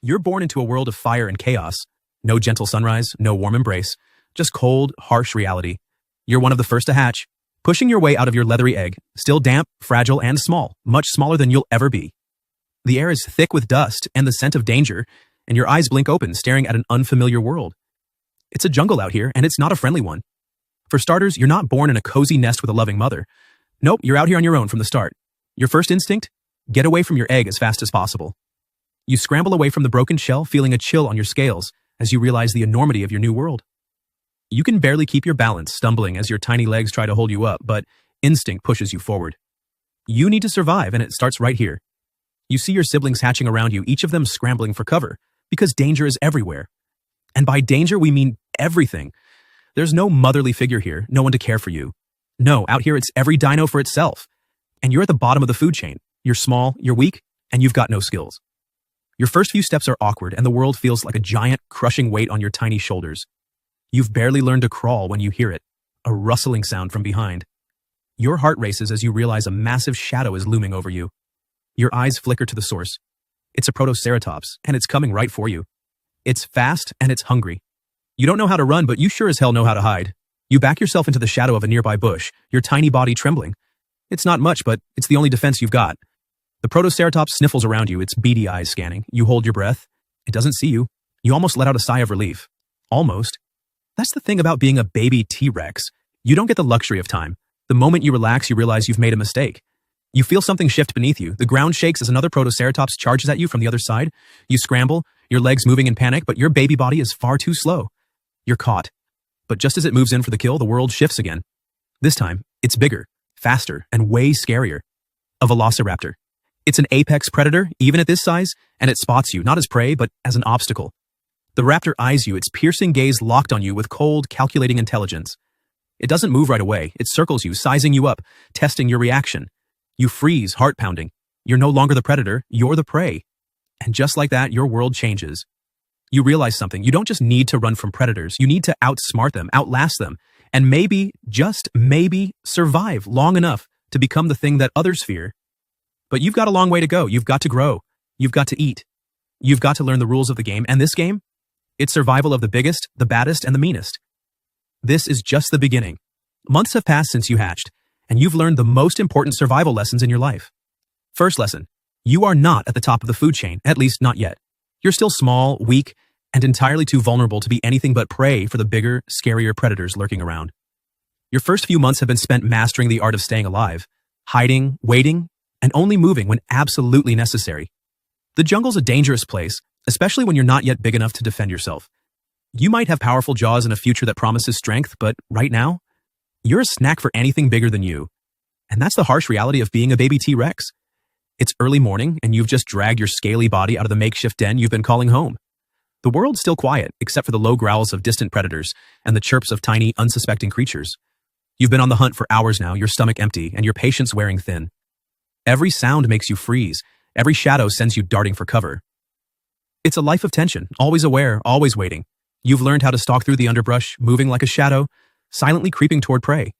You're born into a world of fire and chaos. No gentle sunrise, no warm embrace, just cold, harsh reality. You're one of the first to hatch, pushing your way out of your leathery egg, still damp, fragile, and small, much smaller than you'll ever be. The air is thick with dust and the scent of danger, and your eyes blink open, staring at an unfamiliar world. It's a jungle out here, and it's not a friendly one. For starters, you're not born in a cozy nest with a loving mother. Nope, you're out here on your own from the start. Your first instinct? Get away from your egg as fast as possible. You scramble away from the broken shell, feeling a chill on your scales as you realize the enormity of your new world. You can barely keep your balance, stumbling as your tiny legs try to hold you up, but instinct pushes you forward. You need to survive, and it starts right here. You see your siblings hatching around you, each of them scrambling for cover, because danger is everywhere. And by danger, we mean everything. There's no motherly figure here, no one to care for you. No, out here it's every dino for itself. And you're at the bottom of the food chain. You're small, you're weak, and you've got no skills. Your first few steps are awkward, and the world feels like a giant, crushing weight on your tiny shoulders. You've barely learned to crawl when you hear it, a rustling sound from behind. Your heart races as you realize a massive shadow is looming over you. Your eyes flicker to the source. It's a Protoceratops, and it's coming right for you. It's fast, and it's hungry. You don't know how to run, but you sure as hell know how to hide. You back yourself into the shadow of a nearby bush, your tiny body trembling. It's not much, but it's the only defense you've got. The Protoceratops sniffles around you, its beady eyes scanning. You hold your breath. It doesn't see you. You almost let out a sigh of relief. Almost. That's the thing about being a baby T-Rex. You don't get the luxury of time. The moment you relax, you realize you've made a mistake. You feel something shift beneath you. The ground shakes as another Protoceratops charges at you from the other side. You scramble, your legs moving in panic, but your baby body is far too slow. You're caught. But just as it moves in for the kill, the world shifts again. This time, it's bigger, faster, and way scarier. A velociraptor. It's an apex predator, even at this size, and it spots you, not as prey, but as an obstacle. The raptor eyes you, its piercing gaze locked on you with cold, calculating intelligence. It doesn't move right away. It circles you, sizing you up, testing your reaction. You freeze, heart pounding. You're no longer the predator, you're the prey. And just like that, your world changes. You realize something. You don't just need to run from predators. You need to outsmart them, outlast them, and maybe, just maybe, survive long enough to become the thing that others fear. But you've got a long way to go. You've got to grow. You've got to eat. You've got to learn the rules of the game. And this game? It's survival of the biggest, the baddest, and the meanest. This is just the beginning. Months have passed since you hatched, and you've learned the most important survival lessons in your life. First lesson, you are not at the top of the food chain, at least not yet. You're still small, weak, and entirely too vulnerable to be anything but prey for the bigger, scarier predators lurking around. Your first few months have been spent mastering the art of staying alive, hiding, waiting, and only moving when absolutely necessary. The jungle's a dangerous place, especially when you're not yet big enough to defend yourself. You might have powerful jaws and a future that promises strength, but right now, you're a snack for anything bigger than you. And that's the harsh reality of being a baby T-Rex. It's early morning, and you've just dragged your scaly body out of the makeshift den you've been calling home. The world's still quiet, except for the low growls of distant predators and the chirps of tiny, unsuspecting creatures. You've been on the hunt for hours now, your stomach empty, and your patience wearing thin. Every sound makes you freeze. Every shadow sends you darting for cover. It's a life of tension, always aware, always waiting. You've learned how to stalk through the underbrush, moving like a shadow, silently creeping toward prey.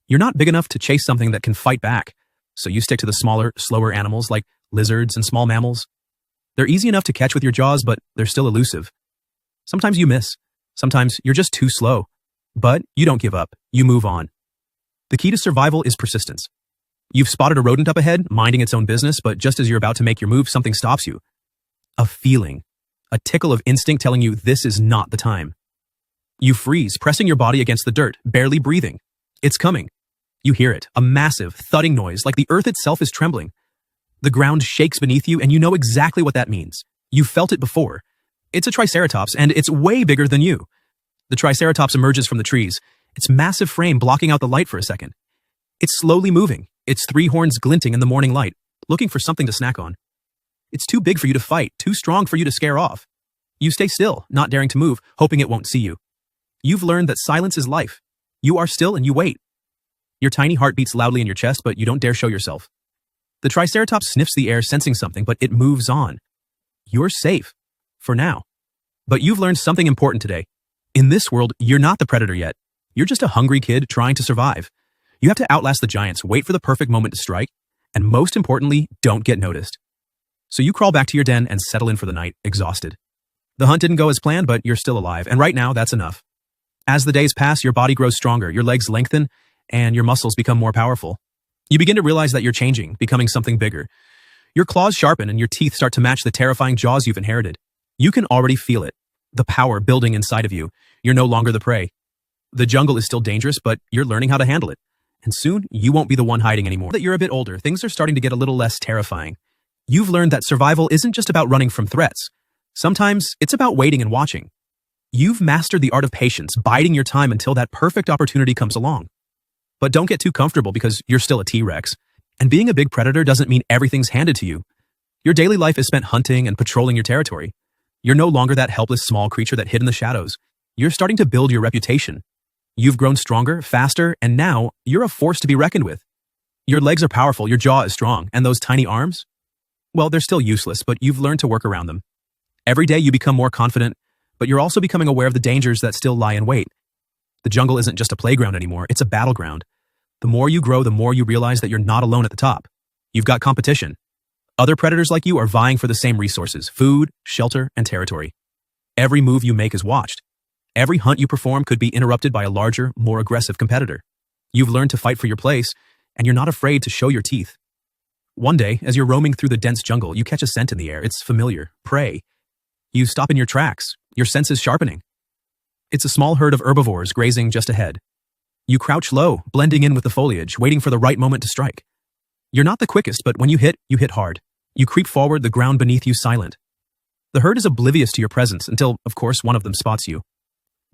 You're not big enough to chase something that can fight back, so you stick to the smaller, slower animals like lizards and small mammals. They're easy enough to catch with your jaws, but they're still elusive. Sometimes you miss. Sometimes you're just too slow. But you don't give up. You move on. The key to survival is persistence. You've spotted a rodent up ahead, minding its own business, but just as you're about to make your move, something stops you. A feeling. A tickle of instinct telling you this is not the time. You freeze, pressing your body against the dirt, barely breathing. It's coming. You hear it, a massive, thudding noise, like the earth itself is trembling. The ground shakes beneath you, and you know exactly what that means. You've felt it before. It's a Triceratops, and it's way bigger than you. The Triceratops emerges from the trees, its massive frame blocking out the light for a second. It's slowly moving, its three horns glinting in the morning light, looking for something to snack on. It's too big for you to fight, too strong for you to scare off. You stay still, not daring to move, hoping it won't see you. You've learned that silence is life. You are still and you wait. Your tiny heart beats loudly in your chest, but you don't dare show yourself. The Triceratops sniffs the air, sensing something, but it moves on. You're safe. For now. But you've learned something important today. In this world, you're not the predator yet. You're just a hungry kid trying to survive. You have to outlast the giants, wait for the perfect moment to strike, and most importantly, don't get noticed. So you crawl back to your den and settle in for the night, exhausted. The hunt didn't go as planned, but you're still alive, and right now, that's enough. As the days pass, your body grows stronger, your legs lengthen, and your muscles become more powerful. You begin to realize that you're changing, becoming something bigger. Your claws sharpen and your teeth start to match the terrifying jaws you've inherited. You can already feel it, the power building inside of you. You're no longer the prey. The jungle is still dangerous, but you're learning how to handle it. And soon, you won't be the one hiding anymore. Now that you're a bit older, things are starting to get a little less terrifying. You've learned that survival isn't just about running from threats. Sometimes, it's about waiting and watching. You've mastered the art of patience, biding your time until that perfect opportunity comes along. But don't get too comfortable because you're still a T-Rex. And being a big predator doesn't mean everything's handed to you. Your daily life is spent hunting and patrolling your territory. You're no longer that helpless small creature that hid in the shadows. You're starting to build your reputation. You've grown stronger, faster, and now you're a force to be reckoned with. Your legs are powerful, your jaw is strong, and those tiny arms? Well, they're still useless, but you've learned to work around them. Every day you become more confident, but you're also becoming aware of the dangers that still lie in wait. The jungle isn't just a playground anymore, it's a battleground. The more you grow, the more you realize that you're not alone at the top. You've got competition. Other predators like you are vying for the same resources: food, shelter, and territory. Every move you make is watched. Every hunt you perform could be interrupted by a larger, more aggressive competitor. You've learned to fight for your place, and you're not afraid to show your teeth. One day, as you're roaming through the dense jungle, you catch a scent in the air. It's familiar, prey. You stop in your tracks, your senses sharpening. It's a small herd of herbivores grazing just ahead. You crouch low, blending in with the foliage, waiting for the right moment to strike. You're not the quickest, but when you hit hard. You creep forward, the ground beneath you silent. The herd is oblivious to your presence until, of course, one of them spots you.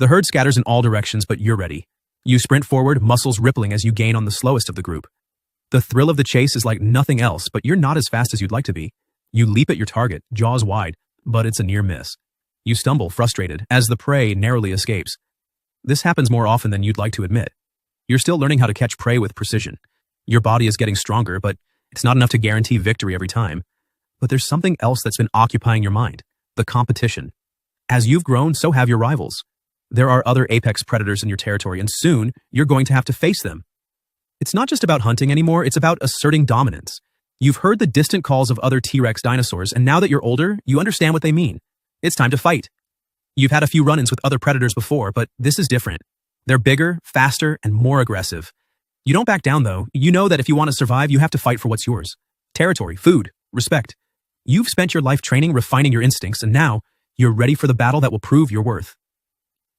The herd scatters in all directions, but you're ready. You sprint forward, muscles rippling as you gain on the slowest of the group. The thrill of the chase is like nothing else, but you're not as fast as you'd like to be. You leap at your target, jaws wide, but it's a near miss. You stumble, frustrated, as the prey narrowly escapes. This happens more often than you'd like to admit. You're still learning how to catch prey with precision. Your body is getting stronger, but it's not enough to guarantee victory every time. But there's something else that's been occupying your mind: the competition. As you've grown, so have your rivals. There are other apex predators in your territory, and soon you're going to have to face them. It's not just about hunting anymore, it's about asserting dominance. You've heard the distant calls of other T-Rex dinosaurs, and now that you're older, you understand what they mean. It's time to fight. You've had a few run-ins with other predators before, but this is different. They're bigger, faster, and more aggressive. You don't back down, though. You know that if you want to survive, you have to fight for what's yours. Territory, food, respect. You've spent your life training, refining your instincts, and now you're ready for the battle that will prove your worth.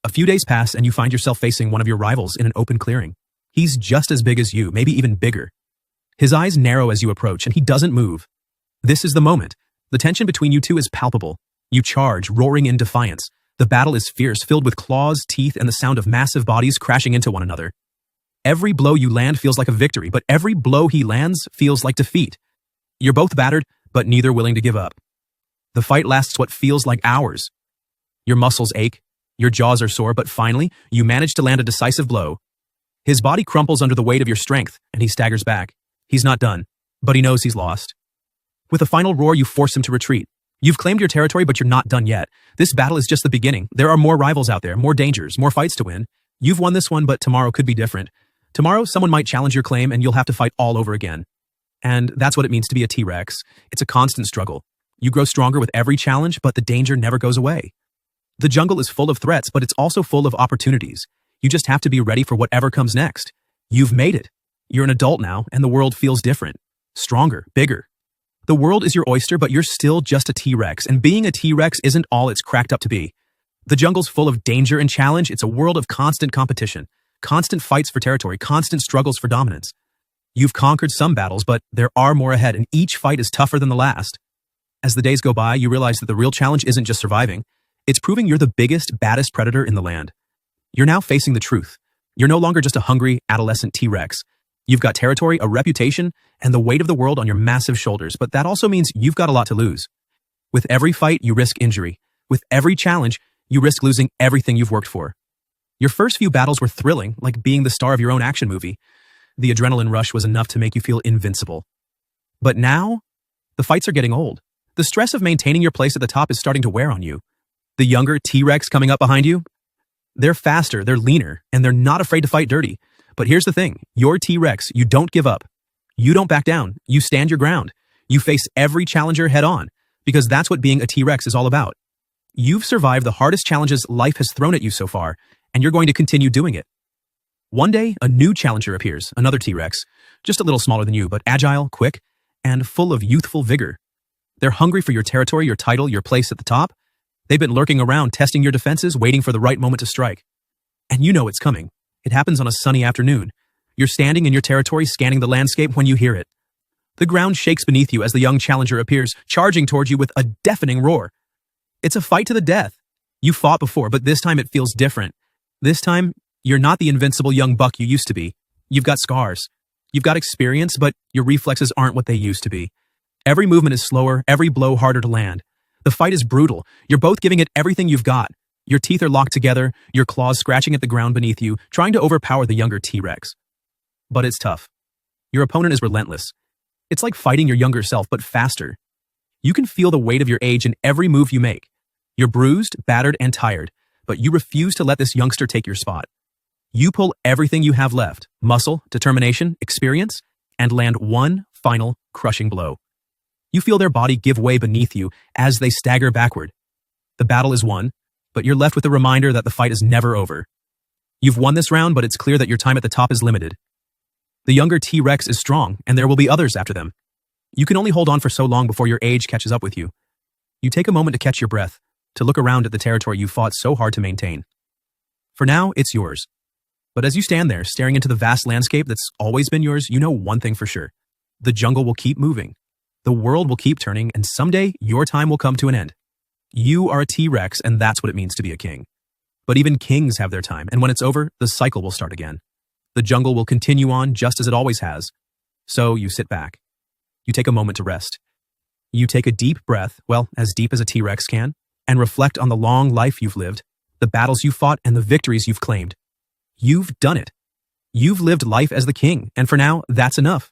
A few days pass, and you find yourself facing one of your rivals in an open clearing. He's just as big as you, maybe even bigger. His eyes narrow as you approach, and he doesn't move. This is the moment. The tension between you two is palpable. You charge, roaring in defiance. The battle is fierce, filled with claws, teeth, and the sound of massive bodies crashing into one another. Every blow you land feels like a victory, but every blow he lands feels like defeat. You're both battered, but neither willing to give up. The fight lasts what feels like hours. Your muscles ache, your jaws are sore, but finally, you manage to land a decisive blow. His body crumples under the weight of your strength, and he staggers back. He's not done, but he knows he's lost. With a final roar, you force him to retreat. You've claimed your territory, but you're not done yet. This battle is just the beginning. There are more rivals out there, more dangers, more fights to win. You've won this one, but tomorrow could be different. Tomorrow, someone might challenge your claim, and you'll have to fight all over again. And that's what it means to be a T-Rex. It's a constant struggle. You grow stronger with every challenge, but the danger never goes away. The jungle is full of threats, but it's also full of opportunities. You just have to be ready for whatever comes next. You've made it. You're an adult now, and the world feels different. Stronger, bigger. The world is your oyster, but you're still just a T-Rex, and being a T-Rex isn't all it's cracked up to be. The jungle's full of danger and challenge. It's a world of constant competition, constant fights for territory, constant struggles for dominance. You've conquered some battles, but there are more ahead, and each fight is tougher than the last. As the days go by, you realize that the real challenge isn't just surviving. It's proving you're the biggest, baddest predator in the land. You're now facing the truth. You're no longer just a hungry, adolescent T-Rex. You've got territory, a reputation, and the weight of the world on your massive shoulders, but that also means you've got a lot to lose. With every fight, you risk injury. With every challenge, you risk losing everything you've worked for. Your first few battles were thrilling, like being the star of your own action movie. The adrenaline rush was enough to make you feel invincible. But now, the fights are getting old. The stress of maintaining your place at the top is starting to wear on you. The younger T-Rex coming up behind you? They're faster, they're leaner, and they're not afraid to fight dirty. But here's the thing, you're T-Rex, you don't give up. You don't back down, you stand your ground. You face every challenger head on, because that's what being a T-Rex is all about. You've survived the hardest challenges life has thrown at you so far, and you're going to continue doing it. One day, a new challenger appears, another T-Rex, just a little smaller than you, but agile, quick, and full of youthful vigor. They're hungry for your territory, your title, your place at the top. They've been lurking around, testing your defenses, waiting for the right moment to strike. And you know it's coming. It happens on a sunny afternoon. You're standing in your territory, scanning the landscape when you hear it. The ground shakes beneath you as the young challenger appears, charging towards you with a deafening roar. It's a fight to the death. You fought before, but this time it feels different. This time, you're not the invincible young buck you used to be. You've got scars. You've got experience, but your reflexes aren't what they used to be. Every movement is slower, every blow harder to land. The fight is brutal. You're both giving it everything you've got. Your teeth are locked together, your claws scratching at the ground beneath you, trying to overpower the younger T-Rex. But it's tough. Your opponent is relentless. It's like fighting your younger self, but faster. You can feel the weight of your age in every move you make. You're bruised, battered, and tired, but you refuse to let this youngster take your spot. You pull everything you have left, muscle, determination, experience, and land one final crushing blow. You feel their body give way beneath you as they stagger backward. The battle is won, but you're left with a reminder that the fight is never over. You've won this round, but it's clear that your time at the top is limited. The younger T-Rex is strong, and there will be others after them. You can only hold on for so long before your age catches up with you. You take a moment to catch your breath, to look around at the territory you fought so hard to maintain. For now, it's yours. But as you stand there, staring into the vast landscape that's always been yours, you know one thing for sure. The jungle will keep moving. The world will keep turning, and someday, your time will come to an end. You are a T-Rex, and that's what it means to be a king. But even kings have their time, and when it's over, the cycle will start again. The jungle will continue on just as it always has. So you sit back. You take a moment to rest. You take a deep breath, well, as deep as a T-Rex can, and reflect on the long life you've lived, the battles you fought, and the victories you've claimed. You've done it. You've lived life as the king, and for now, that's enough.